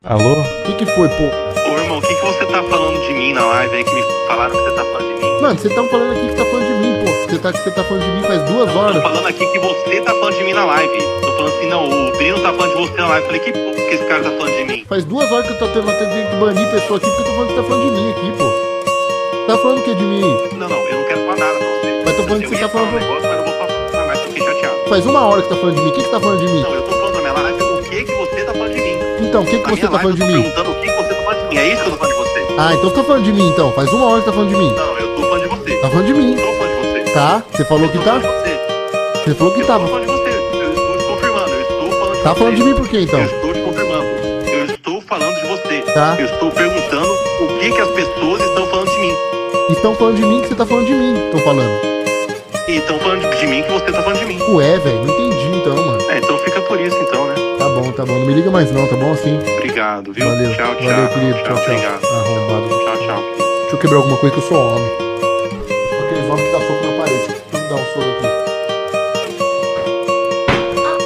Alô? Que foi, pô? Ô, irmão, o que você tá falando de mim na live aí que me falaram que você tá falando de mim? Mano, você tá falando aqui que tá falando de mim, pô. Você tá falando de mim faz 2 Tô horas. falando aqui que você tá falando de mim na live. Tô falando assim, não, o Brino tá falando de você na live. Eu falei, que porra que esse cara tá falando de mim? Faz 2 horas que eu tô tendo que banir pessoa aqui porque eu tô falando que tá falando de mim aqui, pô. Tá falando o que de mim aí? Não, eu não quero falar nada pra você. Mas tô falando que Eu você ia tá falar falando. um negócio, mas não vou falar mais, fiquei chateado. Faz 1 hora que você tá falando de mim. O que você tá falando de mim? Não, eu tô falando na minha live o que você tá falando de mim. Então, o que Na você minha tá falando live de eu tô mim? perguntando o que você tá falando de mim. É isso que eu tô falando de você. Ah, então você tá falando de mim, então. Faz 1 hora que tá falando de mim. Não, eu tô falando de você. Tá falando de mim. Eu tô falando de você. Tá? Você falou que Eu tô tá? falando de você. Você falou que Eu tô tava. falando de você. Eu estou te confirmando. Eu estou falando de Tá você. falando de mim por quê, então? Eu estou te confirmando. Eu estou falando de você. Tá. Eu estou perguntando o que as pessoas estão falando de mim. Estão falando de mim que você tá falando de mim. Estão falando. E estão falando de mim que você tá falando de mim. Ué, velho. Não entendi, então, mano. Então fica por isso, então, né? Tá bom, tá bom. Não me liga mais não, tá bom assim? Obrigado, viu? Valeu. Tchau, tchau. Valeu, querido. Tchau, tchau. Obrigado. Arrombado. Tchau, tchau. Deixa eu quebrar alguma coisa que eu sou homem. Sou aqueles homens que dá soco na parede. Deixa eu dar um soco